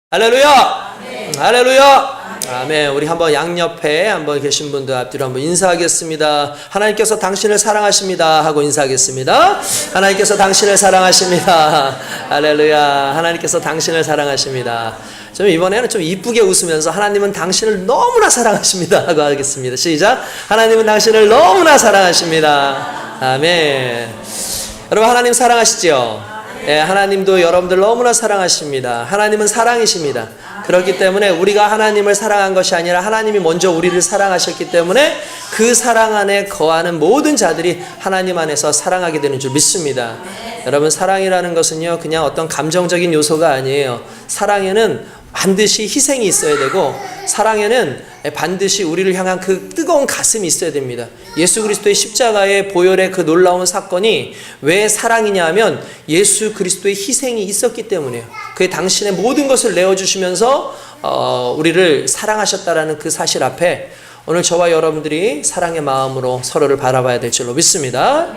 할렐루야! 할렐루야! 아멘. 우리 한번 양옆에 한번 계신 분들 앞뒤로 한번 인사하겠습니다. 하나님께서 당신을 사랑하십니다 하고 인사하겠습니다. 하나님께서 당신을 사랑하십니다. 할렐루야. 하나님께서 당신을 사랑하십니다. 좀 이번에는 좀 이쁘게 웃으면서 하나님은 당신을 너무나 사랑하십니다 하고 하겠습니다. 시작. 하나님은 당신을 너무나 사랑하십니다. 아멘. 여러분, 하나님 사랑하시죠? 예, 하나님도 여러분들 너무나 사랑하십니다. 하나님은 사랑이십니다. 그렇기 때문에 우리가 하나님을 사랑한 것이 아니라 하나님이 먼저 우리를 사랑하셨기 때문에 그 사랑 안에 거하는 모든 자들이 하나님 안에서 사랑하게 되는 줄 믿습니다. 여러분, 사랑이라는 것은요, 그냥 어떤 감정적인 요소가 아니에요. 사랑에는 반드시 희생이 있어야 되고, 사랑에는 반드시 우리를 향한 그 뜨거운 가슴이 있어야 됩니다. 예수 그리스도의 십자가의 보혈의 그 놀라운 사건이 왜 사랑이냐 하면 예수 그리스도의 희생이 있었기 때문이에요. 그의 당신의 모든 것을 내어주시면서 우리를 사랑하셨다라는 그 사실 앞에 오늘 저와 여러분들이 사랑의 마음으로 서로를 바라봐야 될 줄로 믿습니다.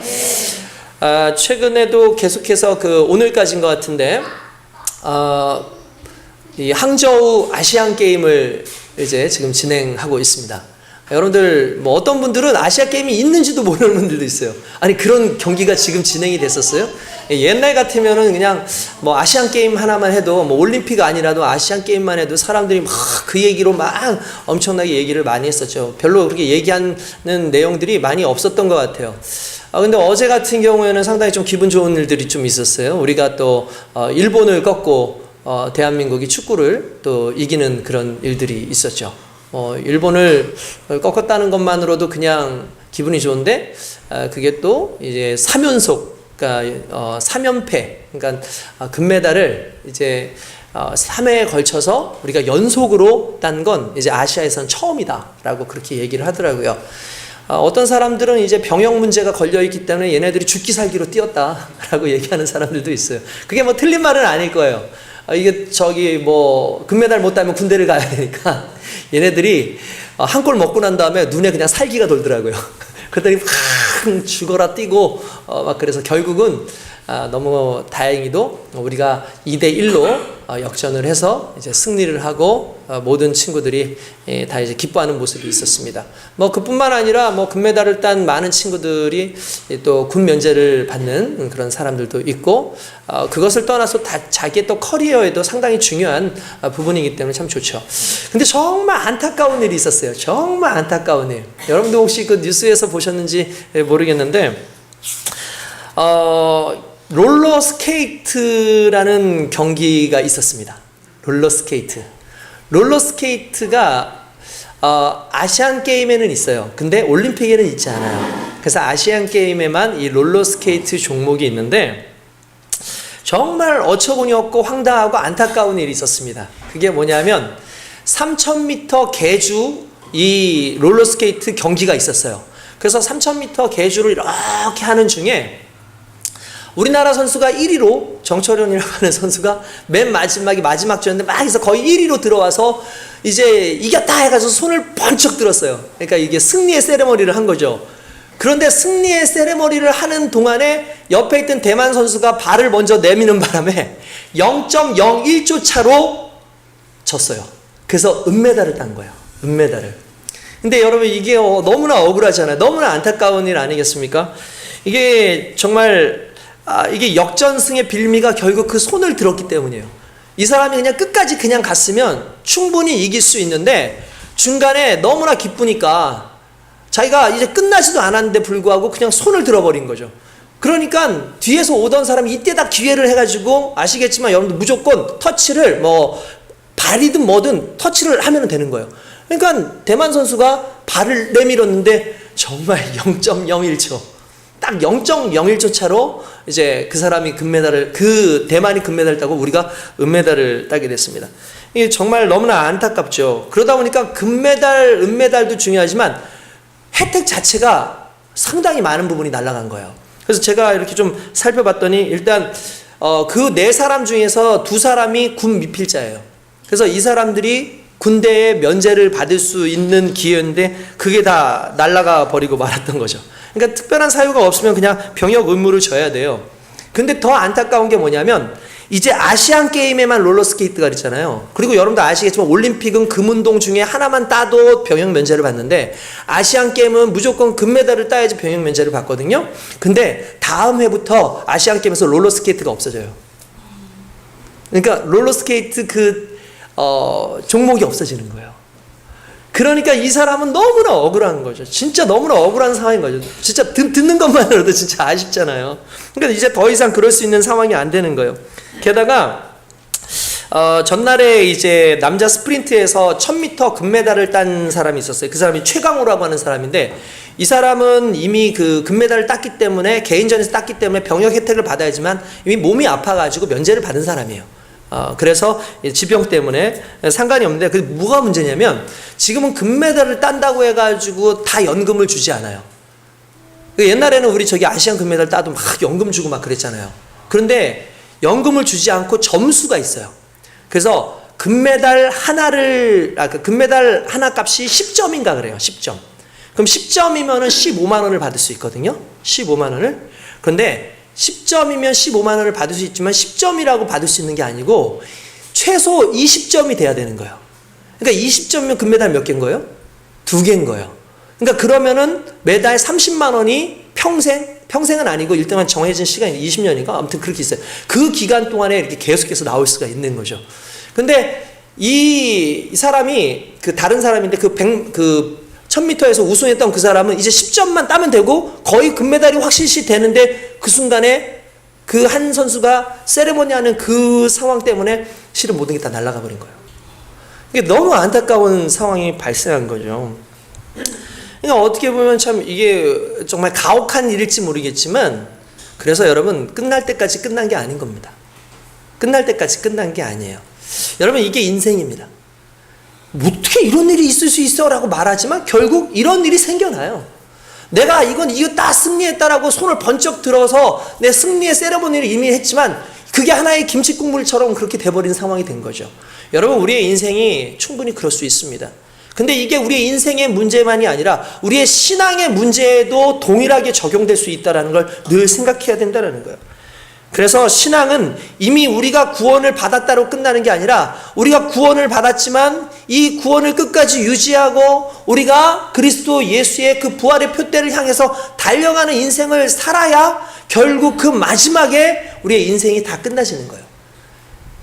최근에도 계속해서 오늘까지인 것 같은데 이 항저우 아시안 게임을 이제 지금 진행하고 있습니다. 여러분들 뭐 어떤 분들은 아시아 게임이 있는지도 모르는 분들도 있어요. 아니, 그런 경기가 지금 진행이 됐었어요? 옛날 같으면은 그냥 뭐 아시안 게임 하나만 해도 뭐 올림픽 아니라도 아시안 게임만 해도 사람들이 막 그 얘기로 막 엄청나게 얘기를 많이 했었죠. 별로 그렇게 얘기하는 내용들이 많이 없었던 것 같아요. 근데 어제 같은 경우에는 상당히 좀 기분 좋은 일들이 좀 있었어요. 우리가 또 일본을 꺾고 대한민국이 축구를 또 이기는 그런 일들이 있었죠. 일본을 꺾었다는 것만으로도 그냥 기분이 좋은데, 그게 또 이제 3연속, 그러니까 3연패, 그러니까 금메달을 이제 3회에 걸쳐서 우리가 연속으로 딴 건 이제 아시아에선 처음이다라고 그렇게 얘기를 하더라고요. 어떤 사람들은 이제 병역 문제가 걸려있기 때문에 얘네들이 죽기 살기로 뛰었다라고 얘기하는 사람들도 있어요. 그게 뭐 틀린 말은 아닐 거예요. 이게 뭐 금메달 못 따면 군대를 가야 되니까 얘네들이 한 골 먹고 난 다음에 눈에 그냥 살기가 돌더라고요. 그랬더니 막 죽어라 뛰고 막 그래서 결국은 너무 다행히도 우리가 2대1로 역전을 해서 이제 승리를 하고 모든 친구들이 다 이제 기뻐하는 모습이 있었습니다. 뭐 그뿐만 아니라 뭐 금메달을 딴 많은 친구들이 또 군 면제를 받는 그런 사람들도 있고, 그것을 떠나서 다 자기의 또 커리어에도 상당히 중요한 부분이기 때문에 참 좋죠. 근데 정말 안타까운 일이 있었어요. 정말 안타까운 일. 여러분도 혹시 그 뉴스에서 보셨는지 모르겠는데, 롤러스케이트라는 경기가 있었습니다. 롤러스케이트가 아시안 게임에는 있어요. 근데 올림픽에는 있지 않아요. 그래서 아시안 게임에만 이 롤러스케이트 종목이 있는데, 정말 어처구니 없고 황당하고 안타까운 일이 있었습니다. 그게 뭐냐면 3000m 계주 이 롤러스케이트 경기가 있었어요. 그래서 3000m 계주를 이렇게 하는 중에 우리나라 선수가 1위로, 정철현이라고 하는 선수가 맨 마지막 주였는데 막 해서 거의 1위로 들어와서 이제 이겼다 해가지고 손을 번쩍 들었어요. 그러니까 이게 승리의 세레머니를 한 거죠. 그런데 승리의 세레머니를 하는 동안에 옆에 있던 대만 선수가 발을 먼저 내미는 바람에 0.01초 차로 졌어요. 그래서 은메달을 딴 거예요. 은메달을. 근데 여러분, 이게 너무나 억울하잖아요. 너무나 안타까운 일 아니겠습니까? 이게 정말 이게 역전승의 빌미가 결국 그 손을 들었기 때문이에요. 이 사람이 그냥 끝까지 그냥 갔으면 충분히 이길 수 있는데 중간에 너무나 기쁘니까 자기가 이제 끝나지도 않았는데 불구하고 그냥 손을 들어버린 거죠. 그러니까 뒤에서 오던 사람이 이때 다 기회를 해가지고, 아시겠지만 여러분들 무조건 터치를 뭐 발이든 뭐든 터치를 하면 되는 거예요. 그러니까 대만 선수가 발을 내밀었는데 정말 0.01초, 딱 0.01초 차로 이제 그 사람이 대만이 금메달을 따고 우리가 은메달을 따게 됐습니다. 이게 정말 너무나 안타깝죠. 그러다 보니까 금메달, 은메달도 중요하지만 혜택 자체가 상당히 많은 부분이 날아간 거예요. 그래서 제가 이렇게 좀 살펴봤더니 일단 그 4사람 중에서 2사람이 군 미필자예요. 그래서 이 사람들이 군대에 면제를 받을 수 있는 기회인데 그게 다 날아가 버리고 말았던 거죠. 그러니까 특별한 사유가 없으면 그냥 병역 의무를 져야 돼요. 근데 더 안타까운 게 뭐냐면 이제 아시안 게임에만 롤러스케이트가 있잖아요. 그리고 여러분도 아시겠지만 올림픽은 금운동 중에 하나만 따도 병역 면제를 받는데 아시안 게임은 무조건 금메달을 따야지 병역 면제를 받거든요. 근데 다음 해부터 아시안 게임에서 롤러스케이트가 없어져요. 그러니까 롤러스케이트 종목이 없어지는 거예요. 그러니까 이 사람은 너무나 억울한 거죠. 진짜 너무나 억울한 상황인 거죠. 진짜 듣는 것만으로도 진짜 아쉽잖아요. 그러니까 이제 더 이상 그럴 수 있는 상황이 안 되는 거예요. 게다가 전날에 이제 남자 스프린트에서 1000m 금메달을 딴 사람이 있었어요. 그 사람이 최강호라고 하는 사람인데 이 사람은 이미 그 금메달을 땄기 때문에 개인전에서 땄기 때문에 병역 혜택을 받아야지만 이미 몸이 아파가지고 면제를 받은 사람이에요. 그래서 지병 때문에 상관이 없는데 그 뭐가 문제냐면 지금은 금메달을 딴다고 해가지고 다 연금을 주지 않아요. 옛날에는 우리 저기 아시안 금메달 따도 막 연금 주고 막 그랬잖아요. 그런데 연금을 주지 않고 점수가 있어요. 그래서 금메달 하나 값이 10점인가 그래요. 10점. 그럼 10점이면은 15만 원을 받을 수 있거든요. 15만 원을. 그런데 10점이면 15만 원을 받을 수 있지만 10점이라고 받을 수 있는 게 아니고 최소 20점이 돼야 되는 거예요. 그러니까 20점이면 금메달 몇 개인 거예요? 2개인 거예요. 그러니까 그러면은 매달 30만 원이 평생은 아니고 일정한 정해진 시간이 20년인가 아무튼 그렇게 있어요. 그 기간 동안에 이렇게 계속해서 나올 수가 있는 거죠. 근데 이 사람이 다른 사람인데 1000m에서 우승했던 그 사람은 이제 10점만 따면 되고 거의 금메달이 확실시 되는데 그 순간에 그 한 선수가 세레모니 하는 그 상황 때문에 실은 모든 게 다 날아가 버린 거예요. 이게 너무 안타까운 상황이 발생한 거죠. 그러니까 어떻게 보면 참 이게 정말 가혹한 일일지 모르겠지만 그래서 여러분 끝날 때까지 끝난 게 아닌 겁니다. 끝날 때까지 끝난 게 아니에요. 여러분 이게 인생입니다. 어떻게 이런 일이 있을 수 있어? 라고 말하지만 결국 이런 일이 생겨나요. 내가 이거 다 승리했다라고 손을 번쩍 들어서 내 승리의 세레모니를 이미 했지만 그게 하나의 김치국물처럼 그렇게 돼버린 상황이 된 거죠. 여러분 우리의 인생이 충분히 그럴 수 있습니다. 근데 이게 우리의 인생의 문제만이 아니라 우리의 신앙의 문제에도 동일하게 적용될 수 있다는 걸 늘 생각해야 된다는 거예요. 그래서 신앙은 이미 우리가 구원을 받았다로 끝나는 게 아니라 우리가 구원을 받았지만 이 구원을 끝까지 유지하고 우리가 그리스도 예수의 그 부활의 표대를 향해서 달려가는 인생을 살아야 결국 그 마지막에 우리의 인생이 다 끝나지는 거예요.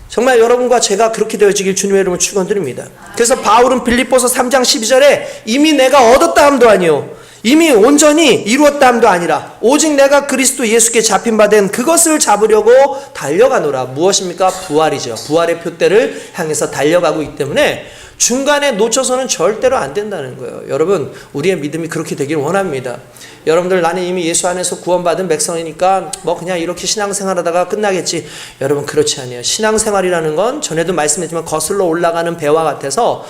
정말 여러분과 제가 그렇게 되어지길 주님의 이름으로 축원드립니다. 그래서 바울은 빌립보서 3장 12절에 이미 내가 얻었다 함도 아니요 이미 온전히 이루었다 함도 아니라 오직 내가 그리스도 예수께 잡힌 바 된 그것을 잡으려고 달려가노라. 무엇입니까? 부활이죠. 부활의 표대를 향해서 달려가고 있기 때문에 중간에 놓쳐서는 절대로 안 된다는 거예요. 여러분 우리의 믿음이 그렇게 되길 원합니다. 여러분들 나는 이미 예수 안에서 구원받은 백성이니까 뭐 그냥 이렇게 신앙생활하다가 끝나겠지. 여러분 그렇지 않아요. 신앙생활이라는 건 전에도 말씀했지만 거슬러 올라가는 배와 같아서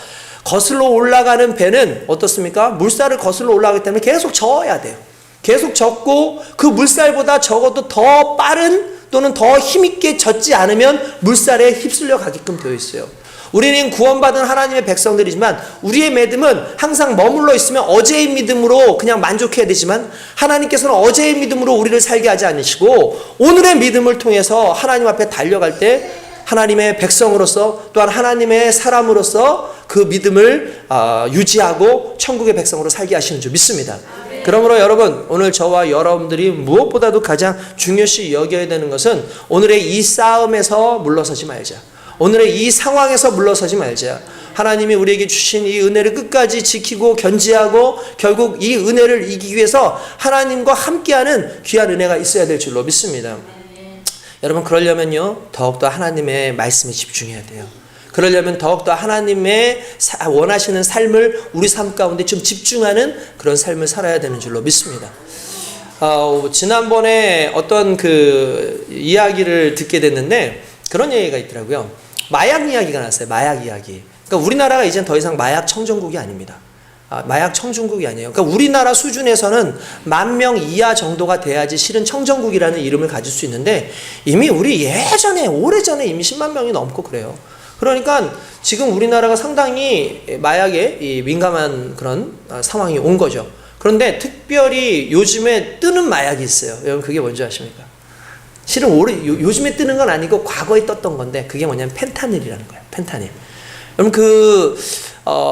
거슬러 올라가는 배는 어떻습니까? 물살을 거슬러 올라가기 때문에 계속 저어야 돼요. 계속 젓고 그 물살보다 적어도 더 빠른 또는 더 힘있게 젓지 않으면 물살에 휩쓸려 가게끔 되어 있어요. 우리는 구원받은 하나님의 백성들이지만 우리의 믿음은 항상 머물러 있으면 어제의 믿음으로 그냥 만족해야 되지만 하나님께서는 어제의 믿음으로 우리를 살게 하지 않으시고 오늘의 믿음을 통해서 하나님 앞에 달려갈 때 하나님의 백성으로서 또한 하나님의 사람으로서 그 믿음을 유지하고 천국의 백성으로 살게 하시는 줄 믿습니다. 그러므로 여러분 오늘 저와 여러분들이 무엇보다도 가장 중요시 여겨야 되는 것은 오늘의 이 싸움에서 물러서지 말자. 오늘의 이 상황에서 물러서지 말자. 하나님이 우리에게 주신 이 은혜를 끝까지 지키고 견지하고 결국 이 은혜를 이기기 위해서 하나님과 함께하는 귀한 은혜가 있어야 될 줄로 믿습니다. 여러분 그러려면요 더욱더 하나님의 말씀에 집중해야 돼요. 그러려면 더욱더 하나님의 원하시는 삶을 우리 삶 가운데 좀 집중하는 그런 삶을 살아야 되는 줄로 믿습니다. 지난번에 어떤 그 이야기를 듣게 됐는데 그런 얘기가 있더라고요. 마약 이야기가 나왔어요. 마약 이야기. 그러니까 우리나라가 이젠 더 이상 마약 청정국이 아닙니다. 마약 청정국이 아니에요. 그러니까 우리나라 수준에서는 10,000명 이하 정도가 돼야지 실은 청정국이라는 이름을 가질 수 있는데 이미 우리 예전에 오래전에 이미 10만 명이 넘고 그래요. 그러니까 지금 우리나라가 상당히 마약에 민감한 그런 상황이 온 거죠. 그런데 특별히 요즘에 뜨는 마약이 있어요. 여러분 그게 뭔지 아십니까? 실은 요즘에 뜨는 건 아니고 과거에 떴던 건데 그게 뭐냐면 펜타닐이라는 거예요. 펜타닐. 그럼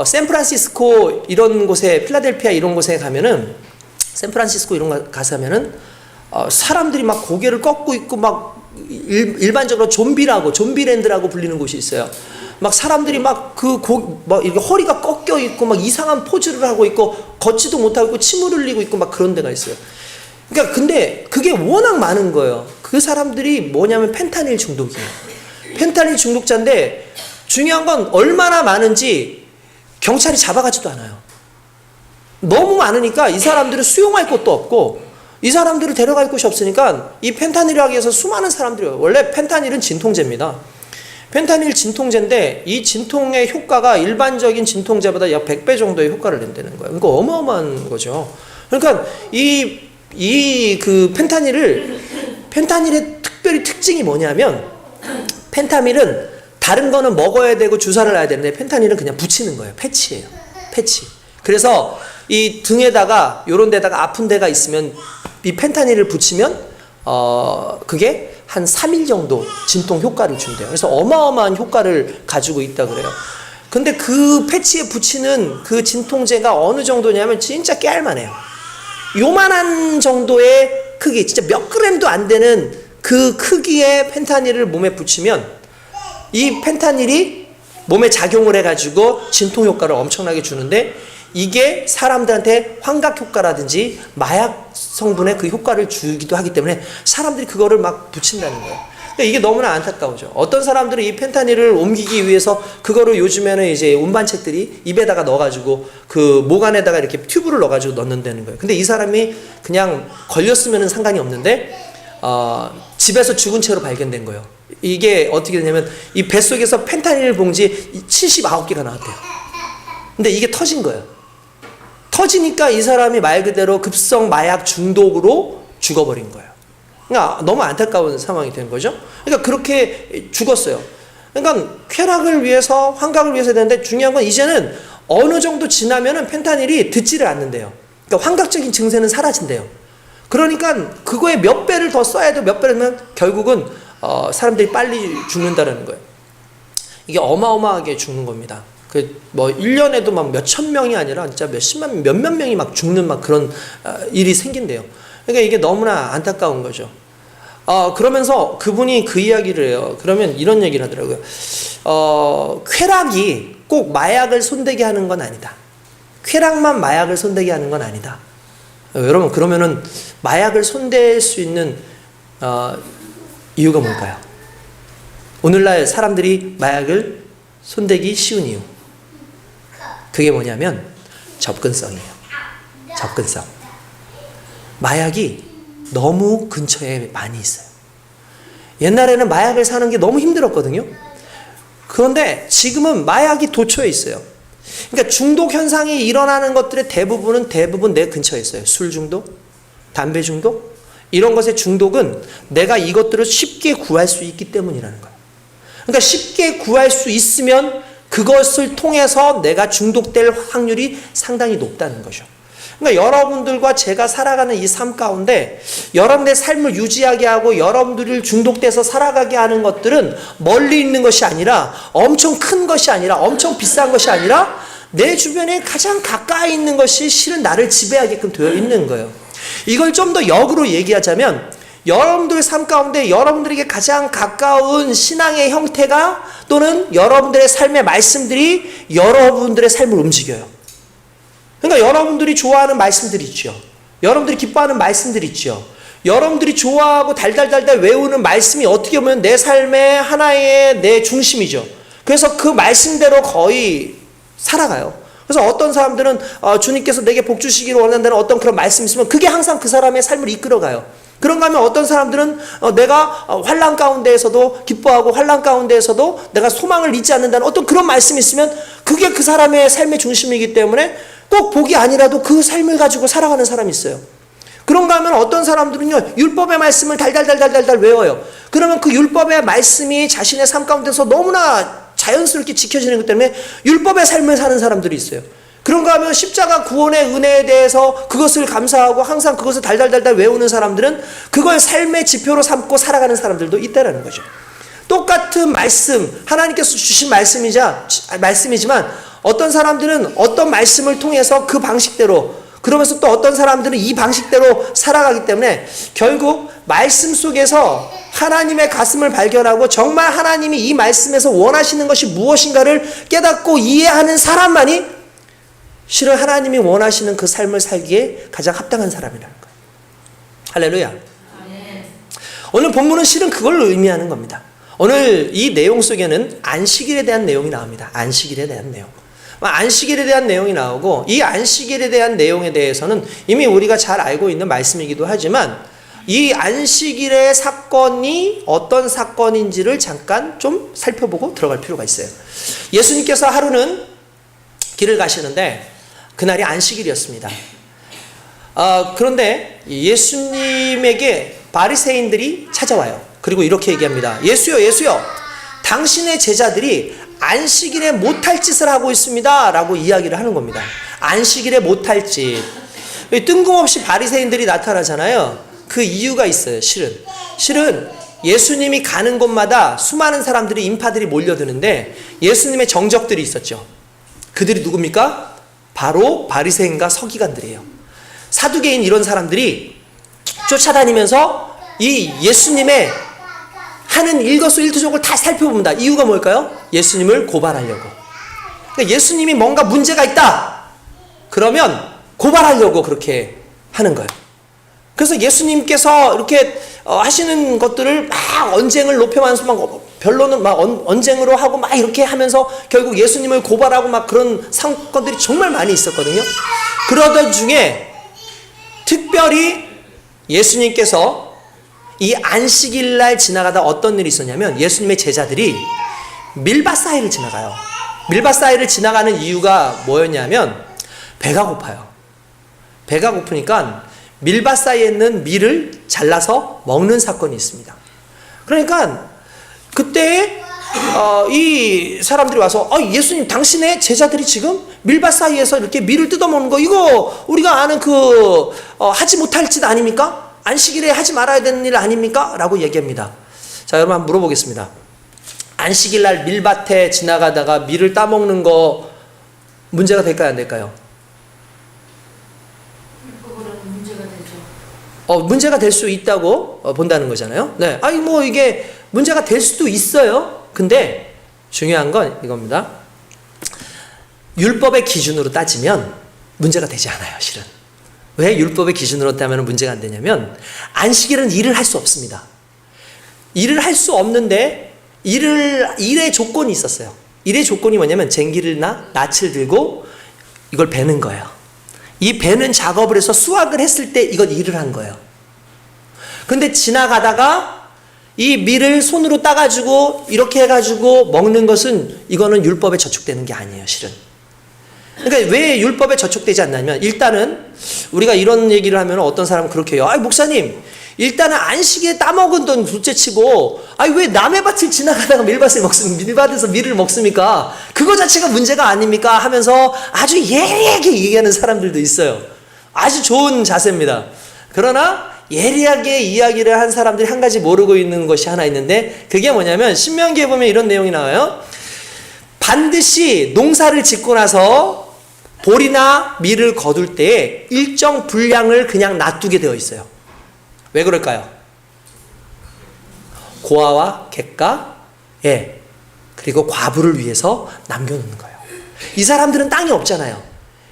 샌프란시스코 이런 곳에 필라델피아 이런 곳에 가면은 샌프란시스코 이런 거 가면은 사람들이 막 고개를 꺾고 있고 막 일반적으로 좀비랜드라고 불리는 곳이 있어요. 막 사람들이 막 이렇게 허리가 꺾여 있고 막 이상한 포즈를 하고 있고 걷지도 못하고 있고 침을 흘리고 있고 막 그런 데가 있어요. 그러니까 근데 그게 워낙 많은 거예요. 그 사람들이 뭐냐면 펜타닐 중독이에요. 펜타닐 중독자인데 중요한 건 얼마나 많은지 경찰이 잡아가지도 않아요. 너무 많으니까 이 사람들을 수용할 곳도 없고 이 사람들을 데려갈 곳이 없으니까 이 펜타닐이라고 해서 수많은 사람들이 원래 펜타닐은 진통제입니다. 펜타닐 진통제인데 이 진통의 효과가 일반적인 진통제보다 약 100배 정도의 효과를 낸다는 거예요. 그러니까 어마어마한 거죠. 그러니까 펜타닐의 특별히 특징이 뭐냐면 펜타닐은 다른 거는 먹어야 되고 주사를 놔야 되는데 펜타닐은 그냥 붙이는 거예요. 패치예요. 패치. 그래서 이 등에다가 요런 데다가 아픈 데가 있으면 이 펜타닐을 붙이면 그게 한 3일 정도 진통 효과를 준대요. 그래서 어마어마한 효과를 가지고 있다 그래요. 근데 그 패치에 붙이는 그 진통제가 어느 정도냐면 진짜 깨알만해요. 요만한 정도의 크기, 진짜 몇 그램도 안 되는 그 크기의 펜타닐을 몸에 붙이면 이 펜타닐이 몸에 작용을 해가지고 진통 효과를 엄청나게 주는데 이게 사람들한테 환각 효과라든지 마약 성분의 그 효과를 주기도 하기 때문에 사람들이 그거를 막 붙인다는 거예요. 그러니까 이게 너무나 안타까우죠. 어떤 사람들은 이 펜타닐을 옮기기 위해서 그거를 요즘에는 이제 운반책들이 입에다가 넣어가지고 그 목 안에다가 이렇게 튜브를 넣어가지고 넣는다는 거예요. 근데 이 사람이 그냥 걸렸으면 상관이 없는데 집에서 죽은 채로 발견된 거예요. 이게 어떻게 되냐면 이 뱃속에서 펜타닐 봉지 79개가 나왔대요. 근데 이게 터진 거예요. 터지니까 이 사람이 말 그대로 급성 마약 중독으로 죽어버린 거예요. 그러니까 너무 안타까운 상황이 된 거죠. 그러니까 그렇게 죽었어요. 그러니까 쾌락을 위해서 환각을 위해서 되는데 중요한 건 이제는 어느 정도 지나면은 펜타닐이 듣지를 않는데요. 그러니까 환각적인 증세는 사라진대요. 그러니까 그거에 몇 배를 더 써야 돼. 몇 배를 하면 결국은 사람들이 빨리 죽는다는 거예요. 이게 어마어마하게 죽는 겁니다. 뭐 1년에도 막 몇천 명이 아니라 진짜 몇몇 명이 막 죽는 막 그런 일이 생긴대요. 그러니까 이게 너무나 안타까운 거죠. 그러면서 그분이 그 이야기를 해요. 그러면 이런 얘기를 하더라고요. 쾌락이 꼭 마약을 손대게 하는 건 아니다. 쾌락만 마약을 손대게 하는 건 아니다. 여러분 그러면은 마약을 손댈 수 있는 이유가 뭘까요? 오늘날 사람들이 마약을 손대기 쉬운 이유. 그게 뭐냐면 접근성이에요. 접근성. 마약이 너무 근처에 많이 있어요. 옛날에는 마약을 사는 게 너무 힘들었거든요. 그런데 지금은 마약이 도처에 있어요. 그러니까 중독 현상이 일어나는 것들의 대부분 내 근처에 있어요. 술 중독, 담배 중독, 이런 것의 중독은 내가 이것들을 쉽게 구할 수 있기 때문이라는 거예요. 그러니까 쉽게 구할 수 있으면 그것을 통해서 내가 중독될 확률이 상당히 높다는 거죠. 그러니까 여러분들과 제가 살아가는 이 삶 가운데 여러분의 삶을 유지하게 하고 여러분들을 중독돼서 살아가게 하는 것들은 멀리 있는 것이 아니라 엄청 큰 것이 아니라 엄청 비싼 것이 아니라 내 주변에 가장 가까이 있는 것이 실은 나를 지배하게끔 되어 있는 거예요. 이걸 좀 더 역으로 얘기하자면 여러분들 삶 가운데 여러분들에게 가장 가까운 신앙의 형태가 또는 여러분들의 삶의 말씀들이 여러분들의 삶을 움직여요. 그러니까 여러분들이 좋아하는 말씀들이 있죠. 여러분들이 기뻐하는 말씀들이 있죠. 여러분들이 좋아하고 달달달달 외우는 말씀이 어떻게 보면 내 삶의 하나의 내 중심이죠. 그래서 그 말씀대로 거의 살아가요. 그래서 어떤 사람들은 주님께서 내게 복 주시기를 원한다는 어떤 그런 말씀이 있으면 그게 항상 그 사람의 삶을 이끌어가요. 그런가 하면 어떤 사람들은 내가 환난 가운데에서도 기뻐하고 환난 가운데에서도 내가 소망을 잊지 않는다는 어떤 그런 말씀이 있으면 그게 그 사람의 삶의 중심이기 때문에 꼭 복이 아니라도 그 삶을 가지고 살아가는 사람이 있어요. 그런가 하면 어떤 사람들은요 율법의 말씀을 달달달달달 외워요. 그러면 그 율법의 말씀이 자신의 삶 가운데서 너무나 자연스럽게 지켜지는 것 때문에 율법의 삶을 사는 사람들이 있어요. 그런가 하면 십자가 구원의 은혜에 대해서 그것을 감사하고 항상 그것을 달달달달 외우는 사람들은 그걸 삶의 지표로 삼고 살아가는 사람들도 있다라는 거죠. 똑같은 말씀, 하나님께서 주신 말씀이지만 어떤 사람들은 어떤 말씀을 통해서 그 방식대로, 그러면서 또 어떤 사람들은 이 방식대로 살아가기 때문에 결국 말씀 속에서 하나님의 가슴을 발견하고 정말 하나님이 이 말씀에서 원하시는 것이 무엇인가를 깨닫고 이해하는 사람만이 실은 하나님이 원하시는 그 삶을 살기에 가장 합당한 사람이라는 거예요. 할렐루야. 오늘 본문은 실은 그걸 의미하는 겁니다. 오늘 이 내용 속에는 안식일에 대한 내용이 나옵니다. 안식일에 대한 내용. 안식일에 대한 내용이 나오고, 이 안식일에 대한 내용에 대해서는 이미 우리가 잘 알고 있는 말씀이기도 하지만 이 안식일의 사건이 어떤 사건인지를 잠깐 좀 살펴보고 들어갈 필요가 있어요. 예수님께서 하루는 길을 가시는데 그날이 안식일이었습니다. 그런데 예수님에게 바리새인들이 찾아와요. 그리고 이렇게 얘기합니다. 예수요, 당신의 제자들이 안식일에 못할 짓을 하고 있습니다 라고 이야기를 하는 겁니다. 안식일에 못할 짓. 뜬금없이 바리새인들이 나타나잖아요. 그 이유가 있어요. 실은 예수님이 가는 곳마다 수많은 사람들이, 인파들이 몰려드는데 예수님의 정적들이 있었죠. 그들이 누굽니까? 바로 바리새인과 서기관들이에요. 사두개인 이런 사람들이 쫓아다니면서 이 예수님의 하는 일거수일투족을 다 살펴봅니다. 이유가 뭘까요? 예수님을 고발하려고. 그러니까 예수님이 뭔가 문제가 있다 그러면 고발하려고 그렇게 하는 거예요. 그래서 예수님께서 이렇게 하시는 것들을 막 언쟁을 높여만서 막 변론은 막 언쟁으로 하고 막 이렇게 하면서 결국 예수님을 고발하고 막 그런 사건들이 정말 많이 있었거든요. 그러던 중에 특별히 예수님께서 이 안식일 날 지나가다 어떤 일이 있었냐면 예수님의 제자들이 밀밭 사이를 지나가요. 밀밭 사이를 지나가는 이유가 뭐였냐면 배가 고파요. 배가 고프니까 밀밭 사이에 있는 밀을 잘라서 먹는 사건이 있습니다. 그러니까 그때 이 사람들이 와서 예수님, 당신의 제자들이 지금 밀밭 사이에서 이렇게 밀을 뜯어먹는 거, 이거 우리가 아는 하지 못할 짓 아닙니까? 안식일에 하지 말아야 되는 일 아닙니까? 라고 얘기합니다. 자, 여러분 한번 물어보겠습니다. 안식일 날 밀밭에 지나가다가 밀을 따먹는 거 문제가 될까요, 안 될까요? 문제가 될 수 있다고 본다는 거잖아요. 네. 이게 문제가 될 수도 있어요. 근데 중요한 건 이겁니다. 율법의 기준으로 따지면 문제가 되지 않아요, 실은. 왜 율법의 기준으로 따면 문제가 안 되냐면 안식일은 일을 할 수 없습니다. 일을 할 수 없는데 일의 조건이 있었어요. 일의 조건이 뭐냐면 쟁기를나 낯을 들고 이걸 베는 거예요. 이 베는 작업을 해서 수확을 했을 때 이건 일을 한 거예요. 근데 지나가다가 이 밀을 손으로 따가지고 이렇게 해가지고 먹는 것은 이거는 율법에 저촉되는 게 아니에요, 실은. 그러니까 왜 율법에 저촉되지 않냐면 일단은 우리가 이런 얘기를 하면 어떤 사람은 그렇게 해요. 목사님, 일단은 안식일에 따먹은 돈 둘째치고 왜 남의 밭을 지나가다가 밀밭에서 밀을 먹습니까? 그거 자체가 문제가 아닙니까? 하면서 아주 예리하게 얘기하는 사람들도 있어요. 아주 좋은 자세입니다. 그러나 예리하게 이야기를 한 사람들이 한 가지 모르고 있는 것이 하나 있는데 그게 뭐냐면 신명기에 보면 이런 내용이 나와요. 반드시 농사를 짓고 나서 볼이나 밀을 거둘 때에 일정 분량을 그냥 놔두게 되어 있어요. 왜 그럴까요? 고아와 객가, 그리고 과부를 위해서 남겨놓는 거예요. 이 사람들은 땅이 없잖아요.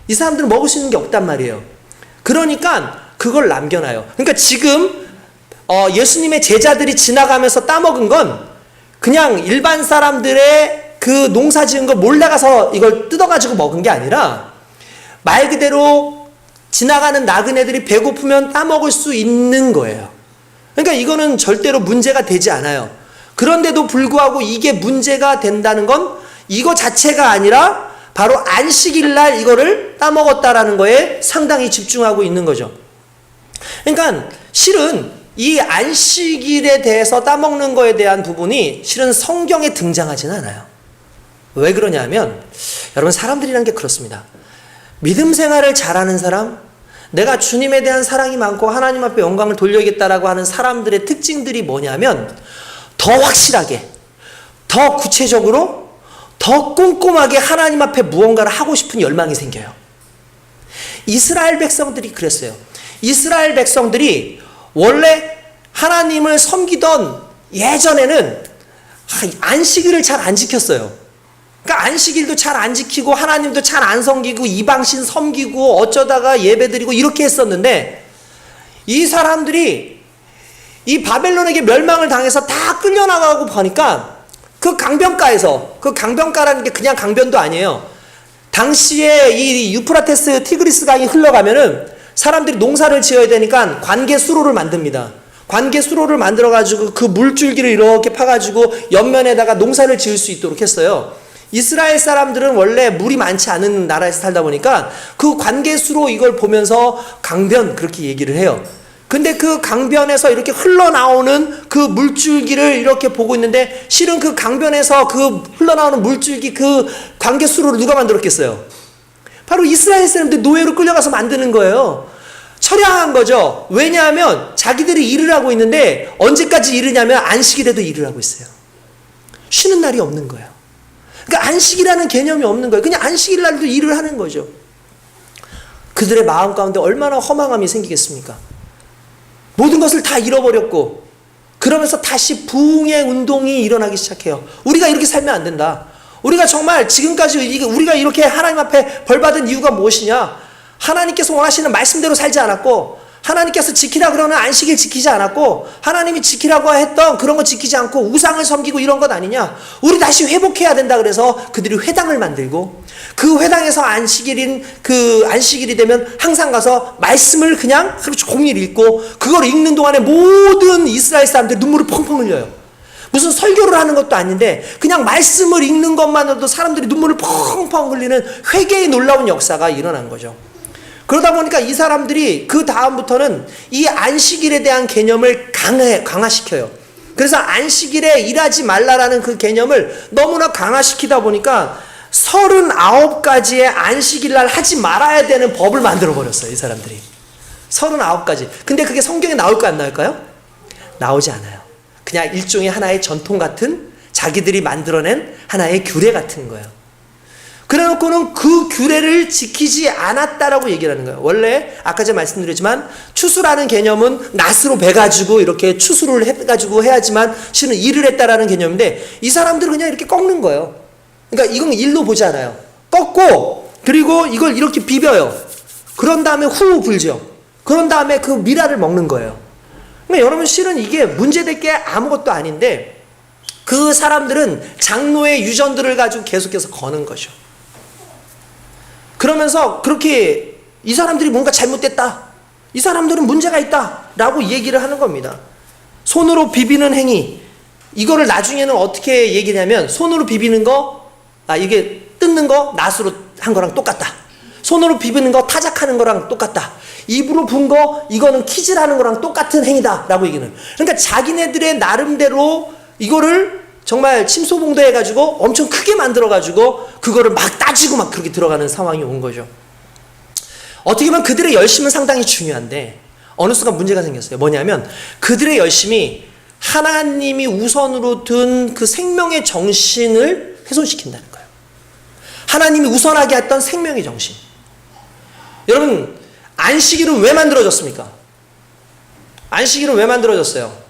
이 사람들은 먹을 수 있는 게 없단 말이에요. 그러니까 그걸 남겨놔요. 그러니까 지금 예수님의 제자들이 지나가면서 따먹은 건 그냥 일반 사람들의 그 농사 지은 거 몰래 가서 이걸 뜯어가지고 먹은 게 아니라 말 그대로 지나가는 나그네들이 배고프면 따먹을 수 있는 거예요. 그러니까 이거는 절대로 문제가 되지 않아요. 그런데도 불구하고 이게 문제가 된다는 건 이거 자체가 아니라 바로 안식일 날 이거를 따먹었다라는 거에 상당히 집중하고 있는 거죠. 그러니까 실은 이 안식일에 대해서 따먹는 거에 대한 부분이 실은 성경에 등장하지는 않아요. 왜 그러냐면 여러분 사람들이란 게 그렇습니다. 믿음 생활을 잘하는 사람, 내가 주님에 대한 사랑이 많고 하나님 앞에 영광을 돌려야겠다라고 하는 사람들의 특징들이 뭐냐면 더 확실하게, 더 구체적으로, 더 꼼꼼하게 하나님 앞에 무언가를 하고 싶은 열망이 생겨요. 이스라엘 백성들이 그랬어요. 이스라엘 백성들이 원래 하나님을 섬기던 예전에는 안식일을 잘 안 지켰어요. 그러니까 안식일도 잘 안 지키고 하나님도 잘 안 섬기고 이방신 섬기고 어쩌다가 예배드리고 이렇게 했었는데, 이 사람들이 이 바벨론에게 멸망을 당해서 다 끌려나가고 보니까 그 강변가에서, 그 강변가라는 게 그냥 강변도 아니에요. 당시에 이 유프라테스 티그리스 강이 흘러가면은 사람들이 농사를 지어야 되니까 관계 수로를 만듭니다. 관계 수로를 만들어 가지고 그 물줄기를 이렇게 파가지고 옆면에다가 농사를 지을 수 있도록 했어요. 이스라엘 사람들은 원래 물이 많지 않은 나라에서 살다 보니까 그 관계 수로 이걸 보면서 강변 그렇게 얘기를 해요. 근데 그 강변에서 이렇게 흘러나오는 그 물줄기를 이렇게 보고 있는데, 실은 그 강변에서 그 흘러나오는 물줄기 그 관계 수로를 누가 만들었겠어요? 바로 이스라엘 사람들 노예로 끌려가서 만드는 거예요. 처량한 거죠. 왜냐하면 자기들이 일을 하고 있는데 언제까지 일하냐면 안식일에도 일을 하고 있어요. 쉬는 날이 없는 거예요. 그러니까 안식이라는 개념이 없는 거예요. 그냥 안식일 날도 일을 하는 거죠. 그들의 마음 가운데 얼마나 허망함이 생기겠습니까? 모든 것을 다 잃어버렸고, 그러면서 다시 부흥의 운동이 일어나기 시작해요. 우리가 이렇게 살면 안 된다. 우리가 정말 지금까지 우리가 이렇게 하나님 앞에 벌받은 이유가 무엇이냐? 하나님께서 원하시는 말씀대로 살지 않았고, 하나님께서 지키라 그러는 안식일 지키지 않았고, 하나님이 지키라고 했던 그런 거 지키지 않고 우상을 섬기고 이런 것 아니냐? 우리 다시 회복해야 된다 그래서 그들이 회당을 만들고, 그 회당에서 안식일이 되면 항상 가서 말씀을 그냥 하루 종일 읽고, 그걸 읽는 동안에 모든 이스라엘 사람들이 눈물을 펑펑 흘려요. 무슨 설교를 하는 것도 아닌데 그냥 말씀을 읽는 것만으로도 사람들이 눈물을 펑펑 흘리는 회개의 놀라운 역사가 일어난 거죠. 그러다 보니까 이 사람들이 그 다음부터는 이 안식일에 대한 개념을 강화시켜요. 그래서 안식일에 일하지 말라라는 그 개념을 너무나 강화시키다 보니까 39가지의 안식일날 하지 말아야 되는 법을 만들어 버렸어요, 이 사람들이. 39가지. 근데 그게 성경에 나올까요, 안 나올까요? 나오지 않아요. 그냥 일종의 하나의 전통 같은, 자기들이 만들어낸 하나의 규례 같은 거예요. 그래놓고는 그 규례를 지키지 않았다라고 얘기를 하는 거예요. 원래 아까 제가 말씀드렸지만 추수라는 개념은 낫으로 베가지고 이렇게 추수를 해가지고 해야지만 실은 일을 했다라는 개념인데, 이 사람들은 그냥 이렇게 꺾는 거예요. 그러니까 이건 일로 보지 않아요. 꺾고, 그리고 이걸 이렇게 비벼요. 그런 다음에 후 불죠. 그런 다음에 그 미라를 먹는 거예요. 그러니까 여러분, 실은 이게 문제될 게 아무것도 아닌데, 그 사람들은 장로의 유전들을 가지고 계속해서 거는 거죠. 그러면서 그렇게 이 사람들이 뭔가 잘못됐다, 이 사람들은 문제가 있다 라고 얘기를 하는 겁니다. 손으로 비비는 행위, 이거를 나중에는 어떻게 얘기냐면, 손으로 비비는 거, 이게 뜯는 거 낫으로 한 거랑 똑같다. 손으로 비비는 거 타작하는 거랑 똑같다. 입으로 분 거 이거는 키즈라는 거랑 똑같은 행위다 라고 얘기는. 그러니까 자기네들의 나름대로 이거를 정말 침소봉대해가지고 엄청 크게 만들어가지고 그거를 막 따지고 막 그렇게 들어가는 상황이 온 거죠. 어떻게 보면 그들의 열심은 상당히 중요한데 어느 순간 문제가 생겼어요. 뭐냐면 그들의 열심이 하나님이 우선으로 둔 그 생명의 정신을 훼손시킨다는 거예요. 하나님이 우선하게 했던 생명의 정신. 여러분, 안식일은 왜 만들어졌습니까? 안식일은 왜 만들어졌어요?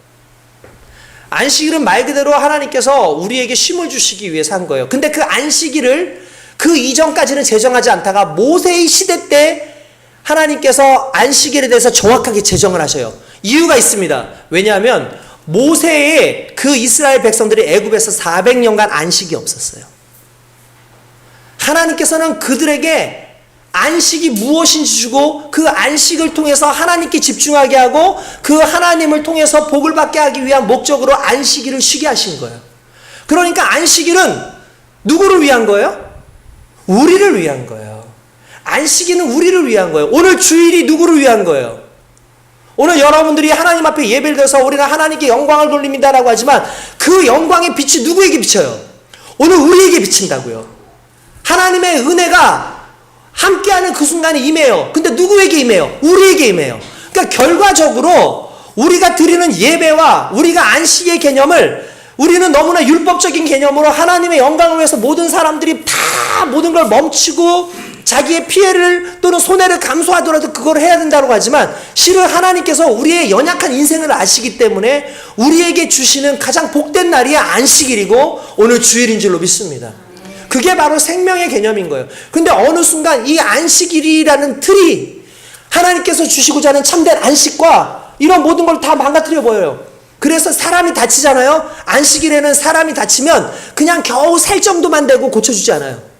안식일은 말 그대로 하나님께서 우리에게 쉼을 주시기 위해서 한 거예요. 근데 그 안식일을 그 이전까지는 제정하지 않다가 모세의 시대 때 하나님께서 안식일에 대해서 정확하게 제정을 하셔요. 이유가 있습니다. 왜냐하면 모세의 그 이스라엘 백성들이 애굽에서 400년간 안식이 없었어요. 하나님께서는 그들에게 안식이 무엇인지 주고, 그 안식을 통해서 하나님께 집중하게 하고 그 하나님을 통해서 복을 받게 하기 위한 목적으로 안식일을 쉬게 하신 거예요. 그러니까 안식일은 누구를 위한 거예요? 우리를 위한 거예요. 안식일은 우리를 위한 거예요. 오늘 주일이 누구를 위한 거예요? 오늘 여러분들이 하나님 앞에 예배를 드려서 우리는 하나님께 영광을 돌립니다라고 하지만 그 영광의 빛이 누구에게 비쳐요? 오늘 우리에게 비친다고요. 하나님의 은혜가 함께하는 그 순간에 임해요. 근데 누구에게 임해요? 우리에게 임해요. 그러니까 결과적으로 우리가 드리는 예배와 우리가 안식의 개념을 우리는 너무나 율법적인 개념으로 하나님의 영광을 위해서 모든 사람들이 다 모든 걸 멈추고 자기의 피해를 또는 손해를 감수하더라도 그걸 해야 된다고 하지만 실은 하나님께서 우리의 연약한 인생을 아시기 때문에 우리에게 주시는 가장 복된 날이 안식일이고 오늘 주일인 줄로 믿습니다. 그게 바로 생명의 개념인 거예요. 근데 어느 순간 이 안식일이라는 틀이 하나님께서 주시고자 하는 참된 안식과 이런 모든 걸 다 망가뜨려 보여요. 그래서 사람이 다치잖아요. 안식일에는 사람이 다치면 그냥 겨우 살 정도만 되고 고쳐주지 않아요.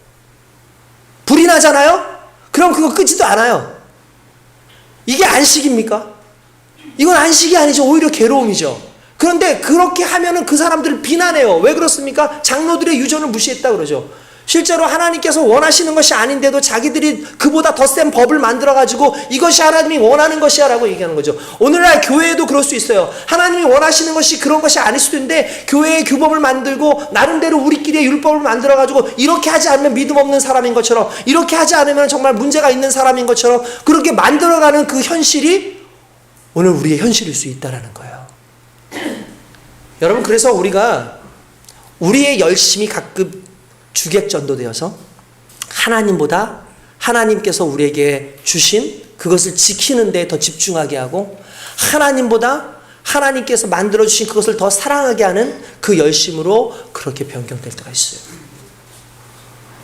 불이 나잖아요. 그럼 그거 끄지도 않아요. 이게 안식입니까? 이건 안식이 아니죠. 오히려 괴로움이죠. 그런데 그렇게 하면은 그 사람들을 비난해요. 왜 그렇습니까? 장로들의 유전을 무시했다 그러죠. 실제로 하나님께서 원하시는 것이 아닌데도 자기들이 그보다 더 센 법을 만들어가지고 이것이 하나님이 원하는 것이야 라고 얘기하는 거죠. 오늘날 교회에도 그럴 수 있어요. 하나님이 원하시는 것이 그런 것이 아닐 수도 있는데 교회의 규범을 만들고 나름대로 우리끼리의 율법을 만들어가지고 이렇게 하지 않으면 믿음 없는 사람인 것처럼 이렇게 하지 않으면 정말 문제가 있는 사람인 것처럼 그렇게 만들어가는 그 현실이 오늘 우리의 현실일 수 있다는 거예요. 여러분, 그래서 우리가 우리의 열심이 가끔 주객전도되어서 하나님보다 하나님께서 우리에게 주신 그것을 지키는 데 더 집중하게 하고 하나님보다 하나님께서 만들어주신 그것을 더 사랑하게 하는 그 열심으로 그렇게 변경될 때가 있어요.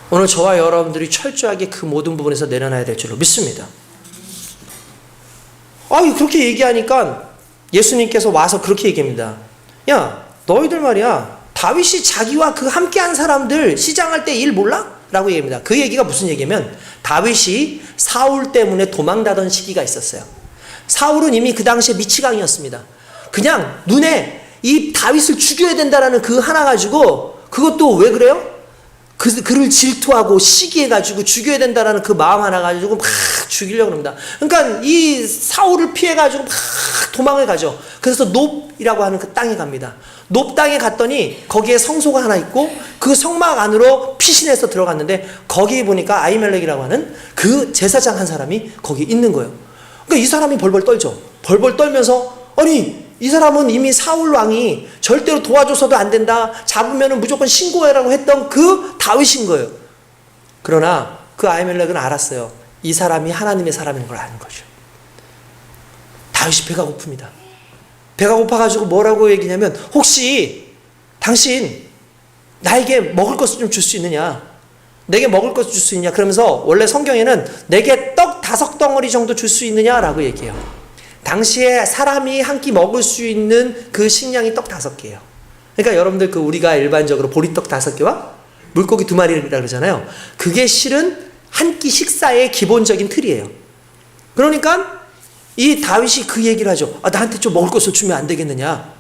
오늘 저와 여러분들이 철저하게 그 모든 부분에서 내려놔야 될 줄로 믿습니다. 그렇게 얘기하니까 예수님께서 와서 그렇게 얘기합니다. 야, 너희들 말이야, 다윗이 자기와 그 함께한 사람들 시장할 때 일 몰라? 라고 얘기합니다. 그 얘기가 무슨 얘기냐면 다윗이 사울 때문에 도망가던 시기가 있었어요. 사울은 이미 그 당시에 미치광이었습니다. 그냥 눈에 이 다윗을 죽여야 된다라는 그 하나 가지고 그것도 왜 그래요? 그를 질투하고 시기해가지고 죽여야 된다라는 그 마음 하나 가지고 막 죽이려고 합니다. 그러니까 이 사울을 피해가지고 막 도망을 가죠. 그래서 놉이라고 하는 그 땅에 갑니다. 놉 땅에 갔더니 거기에 성소가 하나 있고 그 성막 안으로 피신해서 들어갔는데 거기 보니까 아히멜렉이라고 하는 그 제사장 한 사람이 거기 있는 거예요. 그러니까 이 사람이 벌벌 떨죠. 벌벌 떨면서 아니 이 사람은 이미 사울 왕이 절대로 도와줘서도 안 된다. 잡으면 무조건 신고해라고 했던 그 다윗인 거예요. 그러나 그 아히멜렉은 알았어요. 이 사람이 하나님의 사람인 걸 아는 거죠. 다윗이 배가 고픕니다. 배가 고파가지고 뭐라고 얘기냐면 혹시 당신 나에게 먹을 것을 좀 줄 수 있느냐? 내게 먹을 것을 줄 수 있냐? 그러면서 원래 성경에는 내게 떡 5덩어리 정도 줄 수 있느냐라고 얘기해요. 당시에 사람이 한 끼 먹을 수 있는 그 식량이 떡 5개예요. 그러니까 여러분들 그 우리가 일반적으로 보리떡 5개와 물고기 2마리라고 그러잖아요. 그게 실은 한 끼 식사의 기본적인 틀이에요. 그러니까 이 다윗이 그 얘기를 하죠. 나한테 좀 먹을 것을 주면 안 되겠느냐.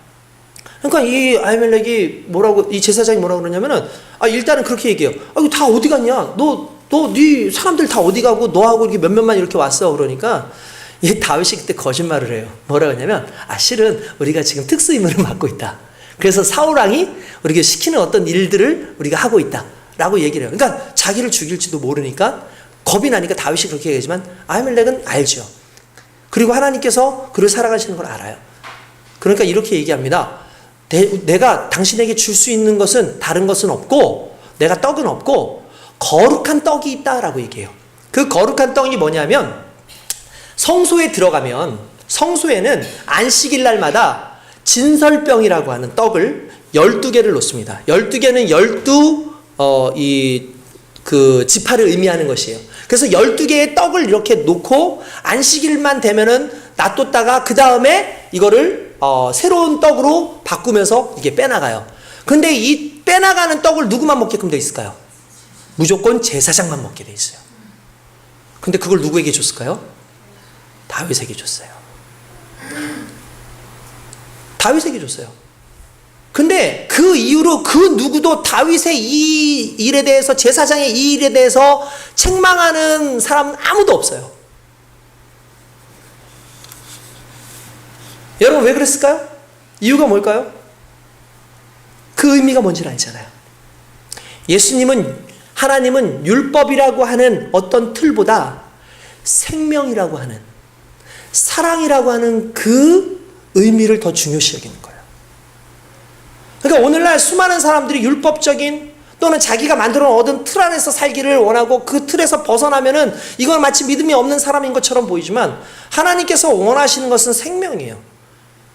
그러니까 이 아히멜렉이 이 제사장이 뭐라고 그러냐면은 일단은 그렇게 얘기해요. 이거 다 어디 갔냐? 네 사람들 다 어디 가고 너하고 이렇게 몇몇만 이렇게 왔어. 그러니까 이 다윗이 그때 거짓말을 해요. 뭐라고 하냐면 실은 우리가 지금 특수 임무를 맡고 있다. 그래서 사울왕이 우리가 시키는 어떤 일들을 우리가 하고 있다 라고 얘기를 해요. 그러니까 자기를 죽일지도 모르니까 겁이 나니까 다윗이 그렇게 얘기하지만 아히멜렉은 알죠. 그리고 하나님께서 그를 사랑하시는 걸 알아요. 그러니까 이렇게 얘기합니다. 내가 당신에게 줄 수 있는 것은 다른 것은 없고 내가 떡은 없고 거룩한 떡이 있다라고 얘기해요. 그 거룩한 떡이 뭐냐면 성소에 들어가면 성소에는 안식일 날마다 진설병이라고 하는 떡을 12개를 놓습니다. 12개는 12 그 지파를 의미하는 것이에요. 그래서 12개의 떡을 이렇게 놓고 안식일만 되면은 놔뒀다가 그 다음에 이거를 새로운 떡으로 바꾸면서 이게 빼나가요. 근데 이 빼나가는 떡을 누구만 먹게끔 돼 있을까요? 무조건 제사장만 먹게 돼 있어요. 근데 그걸 누구에게 줬을까요? 다윗에게 줬어요. 다윗에게 줬어요. 근데 그 이후로 그 누구도 다윗의 이 일에 대해서 제사장의 이 일에 대해서 책망하는 사람은 아무도 없어요. 여러분 왜 그랬을까요? 이유가 뭘까요? 그 의미가 뭔지를 알잖아요. 예수님은 하나님은 율법이라고 하는 어떤 틀보다 생명이라고 하는, 사랑이라고 하는 그 의미를 더 중요시 여기는 거예요. 그러니까 오늘날 수많은 사람들이 율법적인 또는 자기가 만들어 얻은 틀 안에서 살기를 원하고 그 틀에서 벗어나면은 이건 마치 믿음이 없는 사람인 것처럼 보이지만 하나님께서 원하시는 것은 생명이에요.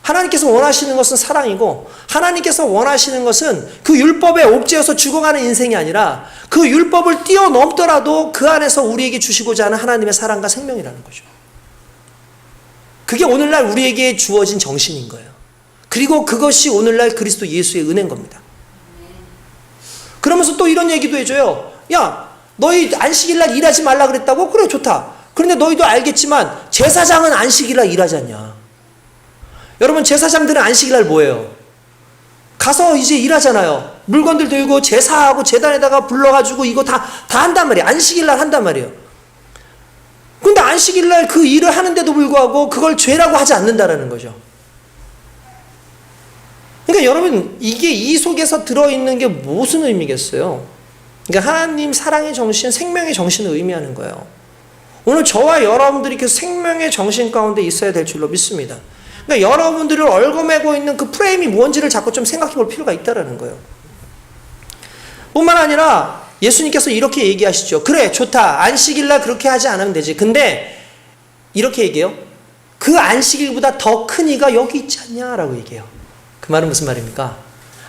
하나님께서 원하시는 것은 사랑이고 하나님께서 원하시는 것은 그 율법에 옥죄어서 죽어가는 인생이 아니라 그 율법을 뛰어넘더라도 그 안에서 우리에게 주시고자 하는 하나님의 사랑과 생명이라는 거죠. 그게 오늘날 우리에게 주어진 정신인 거예요. 그리고 그것이 오늘날 그리스도 예수의 은혜인 겁니다. 그러면서 또 이런 얘기도 해줘요. 야, 너희 안식일날 일하지 말라 그랬다고? 그래, 좋다. 그런데 너희도 알겠지만 제사장은 안식일날 일하지 않냐. 여러분, 제사장들은 안식일날 뭐예요? 가서 이제 일하잖아요. 물건들 들고 제사하고 제단에다가 불러가지고 이거 다 한단 말이에요. 안식일날 한단 말이에요. 근데 안식일날 그 일을 하는데도 불구하고 그걸 죄라고 하지 않는다라는 거죠. 그러니까 여러분, 이게 이 속에서 들어있는 게 무슨 의미겠어요? 그러니까 하나님 사랑의 정신, 생명의 정신을 의미하는 거예요. 오늘 저와 여러분들이 그 생명의 정신 가운데 있어야 될 줄로 믿습니다. 그러니까 여러분들을 얽어매고 있는 그 프레임이 뭔지를 자꾸 좀 생각해 볼 필요가 있다는 거예요. 뿐만 아니라 예수님께서 이렇게 얘기하시죠. 그래, 좋다. 안식일날 그렇게 하지 않으면 되지. 근데 이렇게 얘기해요. 그 안식일보다 더 큰 이가 여기 있지 않냐라고 얘기해요. 그 말은 무슨 말입니까?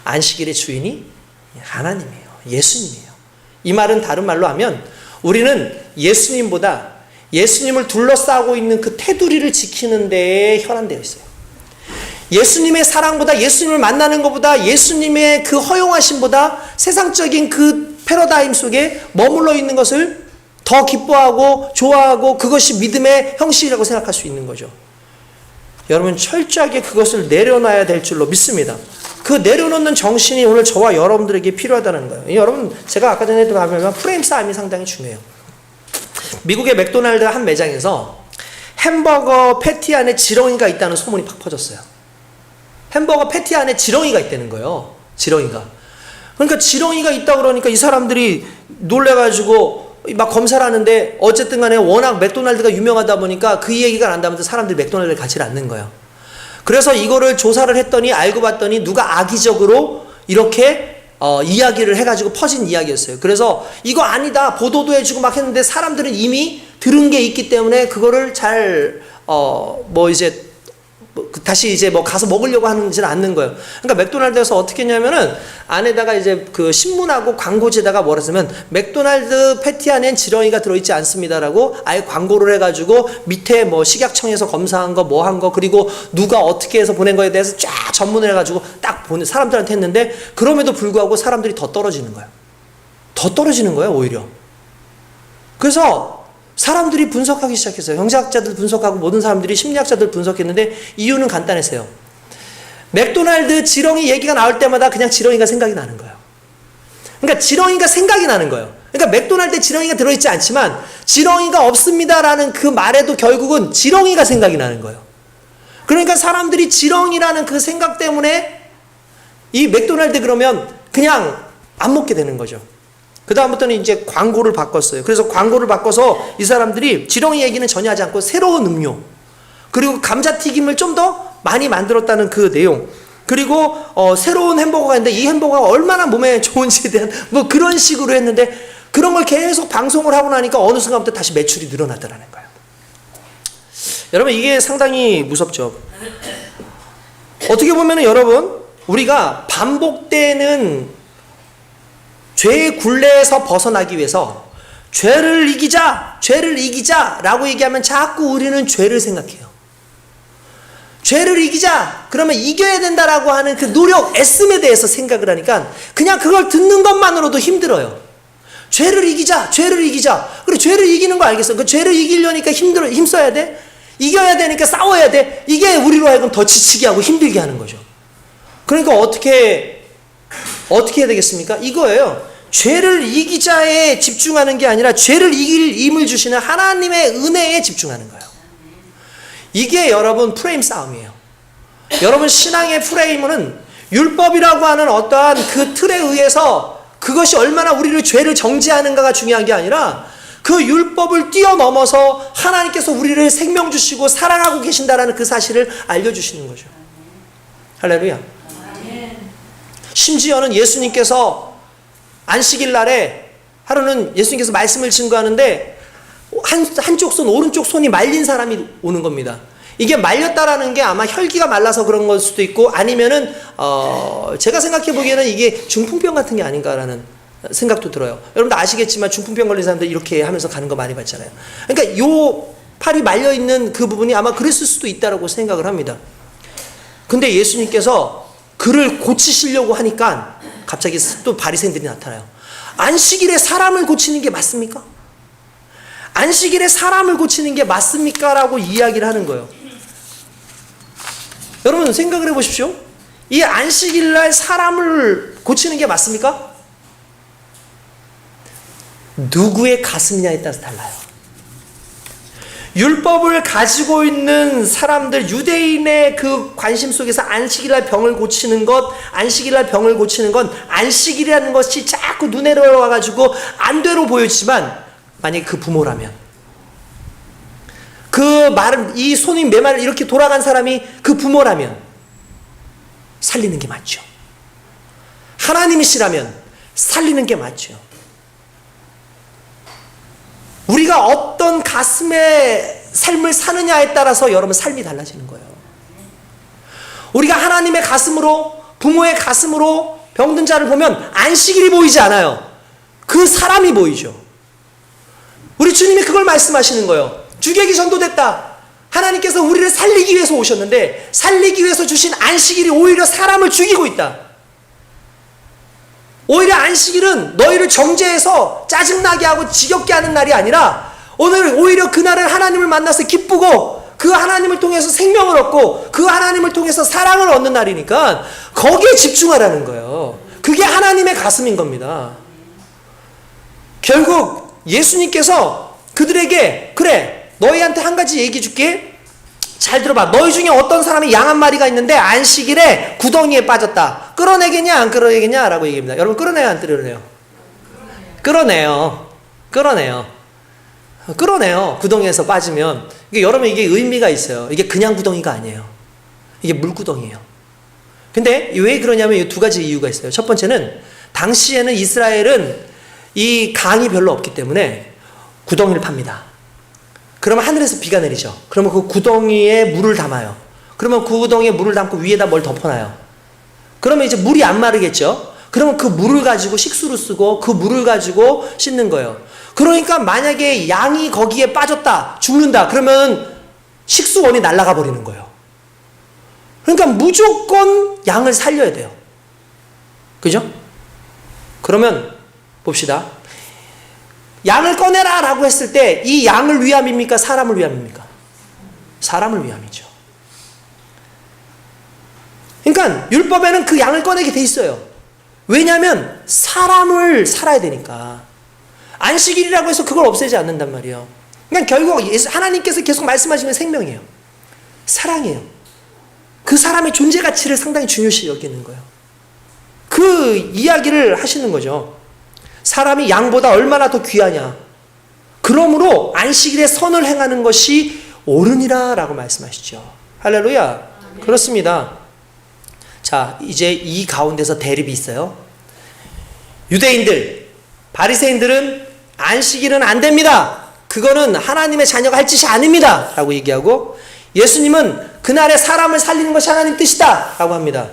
안식일의 주인이 하나님이에요. 예수님이에요. 이 말은 다른 말로 하면 우리는 예수님보다 예수님을 둘러싸고 있는 그 테두리를 지키는 데에 혈안되어 있어요. 예수님의 사랑보다, 예수님을 만나는 것보다, 예수님의 그 허용하심보다 세상적인 그 패러다임 속에 머물러 있는 것을 더 기뻐하고 좋아하고 그것이 믿음의 형식이라고 생각할 수 있는 거죠. 여러분, 철저하게 그것을 내려놔야 될 줄로 믿습니다. 그 내려놓는 정신이 오늘 저와 여러분들에게 필요하다는 거예요. 여러분, 제가 아까 전에도 말한 프레임 싸움이 상당히 중요해요. 미국의 맥도날드 한 매장에서 햄버거 패티 안에 지렁이가 있다는 소문이 팍 퍼졌어요. 햄버거 패티 안에 지렁이가 있다는 거예요. 지렁이가. 그러니까 지렁이가 있다 그러니까 이 사람들이 놀래가지고 막 검사를 하는데 어쨌든 간에 워낙 맥도날드가 유명하다 보니까 그 얘기가 난다면서 사람들이 맥도날드를 가지를 않는 거예요. 그래서 이거를 조사를 했더니 알고 봤더니 누가 악의적으로 이렇게 이야기를 해가지고 퍼진 이야기였어요. 그래서 이거 아니다 보도도 해주고 막 했는데 사람들은 이미 들은 게 있기 때문에 그거를 잘 다시 이제 가서 먹으려고 하지는 않는 거예요. 그러니까 맥도날드에서 어떻게 했냐면은 안에다가 이제 그 신문하고 광고지에다가 뭐라 쓰면 맥도날드 패티 안엔 지렁이가 들어있지 않습니다라고 아예 광고를 해가지고 밑에 식약청에서 검사한 거 뭐 한 거 그리고 누가 어떻게 해서 보낸 거에 대해서 쫙 전문을 해가지고 딱 사람들한테 했는데 그럼에도 불구하고 사람들이 더 떨어지는 거예요. 더 떨어지는 거예요, 오히려. 그래서 사람들이 분석하기 시작했어요. 경제학자들 분석하고 모든 사람들이 심리학자들 분석했는데 이유는 간단했어요. 맥도날드 지렁이 얘기가 나올 때마다 그냥 지렁이가 생각이 나는 거예요. 그러니까 지렁이가 생각이 나는 거예요. 그러니까 맥도날드에 지렁이가 들어있지 않지만 지렁이가 없습니다라는 그 말에도 결국은 지렁이가 생각이 나는 거예요. 그러니까 사람들이 지렁이라는 그 생각 때문에 이 맥도날드 그러면 그냥 안 먹게 되는 거죠. 그 다음부터는 이제 광고를 바꿨어요. 그래서 광고를 바꿔서 이 사람들이 지렁이 얘기는 전혀 하지 않고 새로운 음료 그리고 감자튀김을 좀 더 많이 만들었다는 그 내용 그리고 새로운 햄버거가 있는데 이 햄버거가 얼마나 몸에 좋은지에 대한 그런 식으로 했는데 그런 걸 계속 방송을 하고 나니까 어느 순간부터 다시 매출이 늘어나더라는 거예요. 여러분, 이게 상당히 무섭죠. 어떻게 보면은 여러분, 우리가 반복되는 죄의 굴레에서 벗어나기 위해서 죄를 이기자 라고 얘기하면 자꾸 우리는 죄를 생각해요. 죄를 이기자 그러면 이겨야 된다라고 하는 그 노력, 애씀에 대해서 생각을 하니까 그냥 그걸 듣는 것만으로도 힘들어요. 죄를 이기자 그래, 죄를 이기는 거 알겠어. 그 죄를 이기려니까 힘써야 돼. 이겨야 되니까 싸워야 돼. 이게 우리로 하여금 더 지치게 하고 힘들게 하는 거죠. 그러니까 어떻게 해야 되겠습니까? 이거예요. 죄를 이기자에 집중하는 게 아니라 죄를 이길 힘을 주시는 하나님의 은혜에 집중하는 거예요. 이게 여러분 프레임 싸움이에요. 여러분, 신앙의 프레임은 율법이라고 하는 어떠한 그 틀에 의해서 그것이 얼마나 우리를 죄를 정죄하는가가 중요한 게 아니라 그 율법을 뛰어넘어서 하나님께서 우리를 생명 주시고 사랑하고 계신다라는 그 사실을 알려주시는 거죠. 할렐루야. 심지어는 예수님께서 안식일 날에 하루는 예수님께서 말씀을 증거하는데 한쪽 손, 오른쪽 손이 말린 사람이 오는 겁니다. 이게 말렸다라는 게 아마 혈기가 말라서 그런 걸 수도 있고 아니면은 제가 생각해 보기에는 이게 중풍병 같은 게 아닌가라는 생각도 들어요. 여러분도 아시겠지만 중풍병 걸린 사람들 이렇게 하면서 가는 거 많이 봤잖아요. 그러니까 요 팔이 말려 있는 그 부분이 아마 그랬을 수도 있다라고 생각을 합니다. 근데 예수님께서 그를 고치시려고 하니까 갑자기 또 바리새인들이 나타나요. 안식일에 사람을 고치는 게 맞습니까? 안식일에 사람을 고치는 게 맞습니까? 라고 이야기를 하는 거예요. 여러분 생각을 해보십시오. 이 안식일 날 사람을 고치는 게 맞습니까? 누구의 가슴이냐에 따라서 달라요. 율법을 가지고 있는 사람들, 유대인의 그 관심 속에서 안식일날 병을 고치는 것, 안식일날 병을 고치는 건 안식일이라는 것이 자꾸 눈에 들어와가지고 안 되로 보여지만 만약에 그 부모라면 그 말은 이 손이 매말 이렇게 돌아간 사람이 그 부모라면 살리는 게 맞죠. 하나님이시라면 살리는 게 맞죠. 우리가 어떤 가슴의 삶을 사느냐에 따라서 여러분 삶이 달라지는 거예요. 우리가 하나님의 가슴으로 부모의 가슴으로 병든 자를 보면 안식일이 보이지 않아요. 그 사람이 보이죠. 우리 주님이 그걸 말씀하시는 거예요. 주객이 전도됐다. 하나님께서 우리를 살리기 위해서 오셨는데 살리기 위해서 주신 안식일이 오히려 사람을 죽이고 있다. 오히려 안식일은 너희를 정죄해서 짜증나게 하고 지겹게 하는 날이 아니라 오늘 오히려 그날은 하나님을 만나서 기쁘고 그 하나님을 통해서 생명을 얻고 그 하나님을 통해서 사랑을 얻는 날이니까 거기에 집중하라는 거예요. 그게 하나님의 가슴인 겁니다. 결국 예수님께서 그들에게 그래 너희한테 한 가지 얘기 줄게. 잘 들어봐. 너희 중에 어떤 사람이 양 한 마리가 있는데 안식일에 구덩이에 빠졌다. 끌어내겠냐 안 끌어내겠냐 라고 얘기합니다. 여러분 끌어내요 안 끌어내요? 끌어내요. 구덩이에서 빠지면 여러분 이게 의미가 있어요. 이게 그냥 구덩이가 아니에요. 이게 물구덩이에요. 근데 왜 그러냐면 이 두 가지 이유가 있어요. 첫 번째는 당시에는 이스라엘은 이 강이 별로 없기 때문에 구덩이를 팝니다. 그러면 하늘에서 비가 내리죠. 그러면 그 구덩이에 물을 담아요. 그러면 그 구덩이에 물을 담고 위에다 뭘 덮어놔요. 그러면 이제 물이 안 마르겠죠. 그러면 그 물을 가지고 식수로 쓰고 그 물을 가지고 씻는 거예요. 그러니까 만약에 양이 거기에 빠졌다, 죽는다, 그러면 식수원이 날아가 버리는 거예요. 그러니까 무조건 양을 살려야 돼요. 그죠? 그러면 봅시다. 양을 꺼내라 라고 했을 때 이 양을 위함입니까? 사람을 위함입니까? 사람을 위함이죠. 그러니까 율법에는 그 양을 꺼내게 돼 있어요. 왜냐하면 사람을 살아야 되니까. 안식일이라고 해서 그걸 없애지 않는단 말이에요. 그러니까 결국 하나님께서 계속 말씀하시는 생명이에요. 사랑이에요. 그 사람의 존재 가치를 상당히 중요시 여기는 거예요. 그 이야기를 하시는 거죠. 사람이 양보다 얼마나 더 귀하냐. 그러므로 안식일에 선을 행하는 것이 옳으니라 라고 말씀하시죠. 할렐루야. 그렇습니다. 자, 이제 이 가운데서 대립이 있어요. 유대인들, 바리새인들은 안식일은 안 됩니다. 그거는 하나님의 자녀가 할 짓이 아닙니다. 라고 얘기하고 예수님은 그날에 사람을 살리는 것이 하나님 뜻이다. 라고 합니다.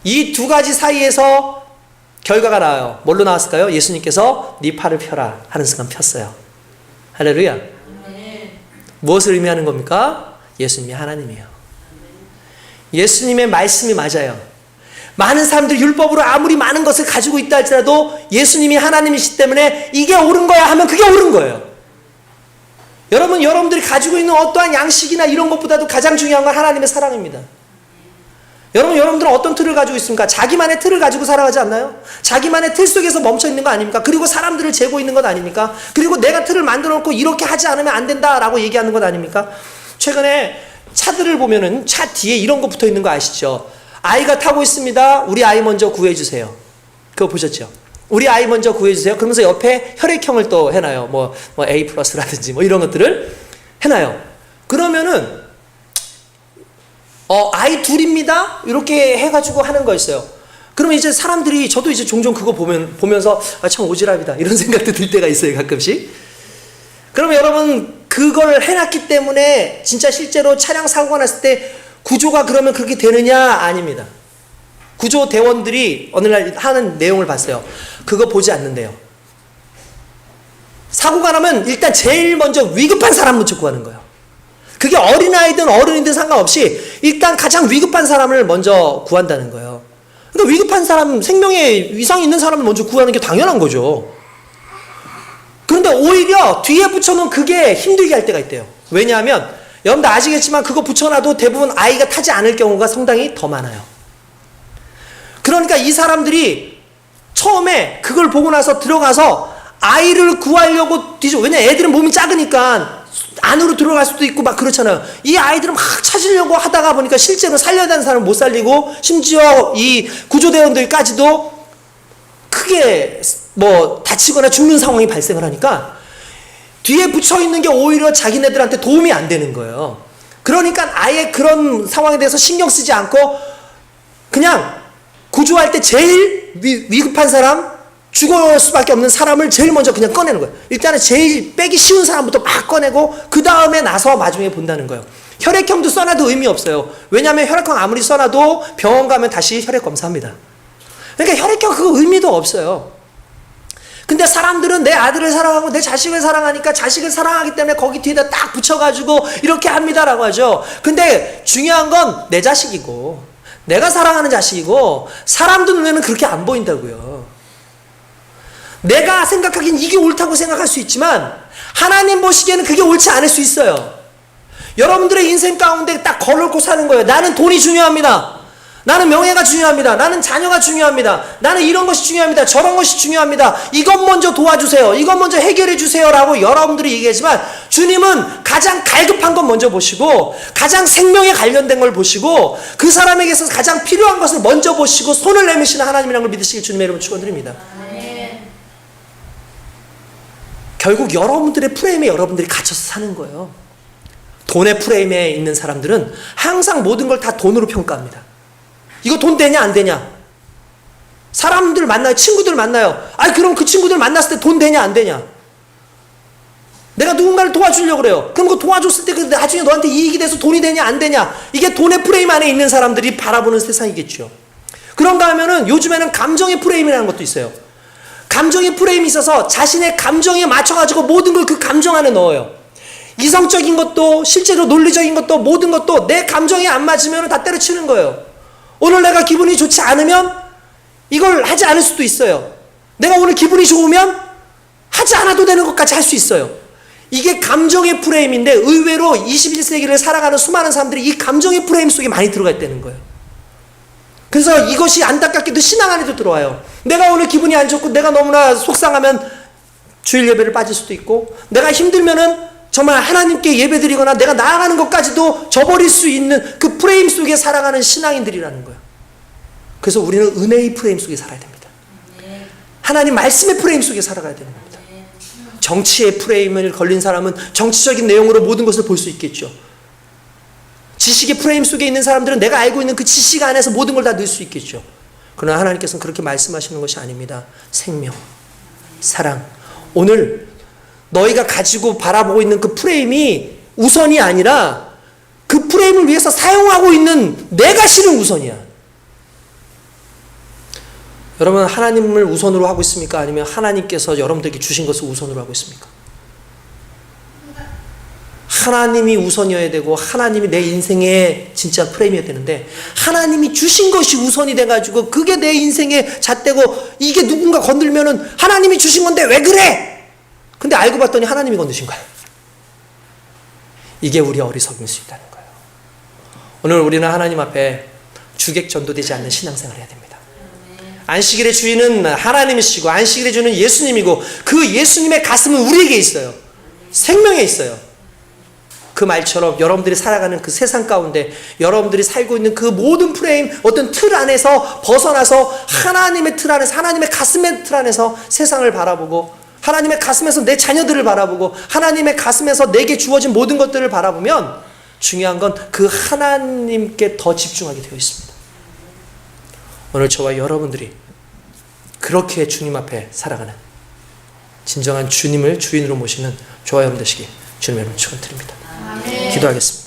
이 두 가지 사이에서 결과가 나와요. 뭘로 나왔을까요? 예수님께서 네 팔을 펴라 하는 순간 폈어요. 할렐루야. 무엇을 의미하는 겁니까? 예수님이 하나님이에요. 예수님의 말씀이 맞아요. 많은 사람들이 율법으로 아무리 많은 것을 가지고 있다 할지라도 예수님이 하나님이시기 때문에 이게 옳은 거야 하면 그게 옳은 거예요. 여러분들이 가지고 있는 어떠한 양식이나 이런 것보다도 가장 중요한 건 하나님의 사랑입니다. 여러분들은 어떤 틀을 가지고 있습니까? 자기만의 틀을 가지고 살아가지 않나요? 자기만의 틀 속에서 멈춰 있는 거 아닙니까? 그리고 사람들을 재고 있는 것 아닙니까? 그리고 내가 틀을 만들어 놓고 이렇게 하지 않으면 안 된다라고 얘기하는 것 아닙니까? 최근에 차들을 보면은 차 뒤에 이런 거 붙어 있는 거 아시죠? 아이가 타고 있습니다. 우리 아이 먼저 구해주세요. 그거 보셨죠? 우리 아이 먼저 구해주세요. 그러면서 옆에 혈액형을 또 해놔요. 뭐 A 플러스라든지 뭐 이런 것들을 해놔요. 그러면은 아이 둘입니다. 이렇게 해가지고 하는 거였어요. 그러면 이제 사람들이 저도 이제 종종 그거 보면서 참 오지랖이다 이런 생각도 들 때가 있어요. 가끔씩. 그러면 여러분 그걸 해놨기 때문에 진짜 실제로 차량 사고가 났을 때 구조가 그러면 그렇게 되느냐? 아닙니다. 구조대원들이 어느 날 하는 내용을 봤어요. 그거 보지 않는데요. 사고가 나면 일단 제일 먼저 위급한 사람 먼저 구하는 거예요. 그게 어린아이든 어른이든 상관없이 일단 가장 위급한 사람을 먼저 구한다는 거예요. 그러니까 위급한 사람, 생명에 이상이 있는 사람을 먼저 구하는 게 당연한 거죠. 그런데 오히려 뒤에 붙여놓은 그게 힘들게 할 때가 있대요. 왜냐하면 여러분들 아시겠지만 그거 붙여놔도 대부분 아이가 타지 않을 경우가 상당히 더 많아요. 그러니까 이 사람들이 처음에 그걸 보고 나서 들어가서 아이를 구하려고 왜냐 애들은 몸이 작으니까 안으로 들어갈 수도 있고 막 그렇잖아요. 이 아이들은 막 찾으려고 하다가 보니까 실제로 살려야 되는 사람을 못 살리고 심지어 이 구조대원들까지도 크게 뭐 다치거나 죽는 상황이 발생을 하니까 뒤에 붙여있는 게 오히려 자기네들한테 도움이 안 되는 거예요. 그러니까 아예 그런 상황에 대해서 신경 쓰지 않고 그냥 구조할 때 제일 위급한 사람, 죽을 수밖에 없는 사람을 제일 먼저 그냥 꺼내는 거예요. 일단은 제일 빼기 쉬운 사람부터 막 꺼내고 그 다음에 나서 마중에 본다는 거예요. 혈액형도 써놔도 의미 없어요. 왜냐하면 혈액형 아무리 써놔도 병원 가면 다시 혈액 검사합니다. 그러니까 혈액형 그거 의미도 없어요. 근데 사람들은 내 아들을 사랑하고 내 자식을 사랑하니까 자식을 사랑하기 때문에 거기 뒤에다 딱 붙여가지고 이렇게 합니다라고 하죠. 근데 중요한 건 내 자식이고 내가 사랑하는 자식이고 사람들 눈에는 그렇게 안 보인다고요. 내가 생각하기엔 이게 옳다고 생각할 수 있지만 하나님 보시기에는 그게 옳지 않을 수 있어요. 여러분들의 인생 가운데 딱 걸어놓고 사는 거예요. 나는 돈이 중요합니다. 나는 명예가 중요합니다. 나는 자녀가 중요합니다. 나는 이런 것이 중요합니다. 저런 것이 중요합니다. 이것 먼저 도와주세요. 이것 먼저 해결해 주세요 라고 여러분들이 얘기하지만 주님은 가장 갈급한 것 먼저 보시고 가장 생명에 관련된 걸 보시고 그 사람에게서 가장 필요한 것을 먼저 보시고 손을 내미시는 하나님이라는 걸 믿으시길 주님의 이름으로 축원드립니다. 결국 여러분들의 프레임에 여러분들이 갇혀서 사는 거예요. 돈의 프레임에 있는 사람들은 항상 모든 걸 다 돈으로 평가합니다. 이거 돈 되냐 안 되냐? 사람들 만나요. 친구들 만나요. 그럼 그 친구들 만났을 때 돈 되냐 안 되냐? 내가 누군가를 도와주려고 그래요. 그럼 그 도와줬을 때 나중에 너한테 이익이 돼서 돈이 되냐 안 되냐? 이게 돈의 프레임 안에 있는 사람들이 바라보는 세상이겠죠. 그런가 하면은 요즘에는 감정의 프레임이라는 것도 있어요. 감정의 프레임이 있어서 자신의 감정에 맞춰가지고 모든 걸 그 감정 안에 넣어요. 이성적인 것도 실제로 논리적인 것도 모든 것도 내 감정에 안 맞으면 다 때려치는 거예요. 오늘 내가 기분이 좋지 않으면 이걸 하지 않을 수도 있어요. 내가 오늘 기분이 좋으면 하지 않아도 되는 것까지 할 수 있어요. 이게 감정의 프레임인데 의외로 21세기를 살아가는 수많은 사람들이 이 감정의 프레임 속에 많이 들어가 있다는 거예요. 그래서 이것이 안타깝게도 신앙 안에도 들어와요. 내가 오늘 기분이 안 좋고 내가 너무나 속상하면 주일 예배를 빠질 수도 있고 내가 힘들면은 정말 하나님께 예배드리거나 내가 나아가는 것까지도 저버릴 수 있는 그 프레임 속에 살아가는 신앙인들이라는 거예요. 그래서 우리는 은혜의 프레임 속에 살아야 됩니다. 하나님 말씀의 프레임 속에 살아가야 되는 겁니다. 정치의 프레임을 걸린 사람은 정치적인 내용으로 모든 것을 볼 수 있겠죠. 지식의 프레임 속에 있는 사람들은 내가 알고 있는 그 지식 안에서 모든 걸 다 넣을 수 있겠죠. 그러나 하나님께서는 그렇게 말씀하시는 것이 아닙니다. 생명, 사랑. 오늘 너희가 가지고 바라보고 있는 그 프레임이 우선이 아니라 그 프레임을 위해서 사용하고 있는 내가 실은 우선이야. 여러분 하나님을 우선으로 하고 있습니까? 아니면 하나님께서 여러분들에게 주신 것을 우선으로 하고 있습니까? 하나님이 우선이어야 되고 하나님이 내 인생의 진짜 프레임이어야 되는데 하나님이 주신 것이 우선이 돼가지고 그게 내 인생의 잣대고 이게 누군가 건들면은 하나님이 주신 건데 왜 그래? 근데 알고 봤더니 하나님이 건드신 거야. 이게 우리 어리석을 수 있다는 거예요. 오늘 우리는 하나님 앞에 주객 전도되지 않는 신앙생활을 해야 됩니다. 안식일의 주인은 하나님이시고 안식일의 주는 예수님이고 그 예수님의 가슴은 우리에게 있어요. 생명에 있어요. 그 말처럼 여러분들이 살아가는 그 세상 가운데 여러분들이 살고 있는 그 모든 프레임, 어떤 틀 안에서 벗어나서 하나님의 틀 안에서, 하나님의 가슴의 틀 안에서 세상을 바라보고, 하나님의 가슴에서 내 자녀들을 바라보고, 하나님의 가슴에서 내게 주어진 모든 것들을 바라보면 중요한 건 그 하나님께 더 집중하게 되어 있습니다. 오늘 저와 여러분들이 그렇게 주님 앞에 살아가는 진정한 주님을 주인으로 모시는 저와 여러분 되시기 주님의 이름으로 축원드립니다. 기도하겠습니다.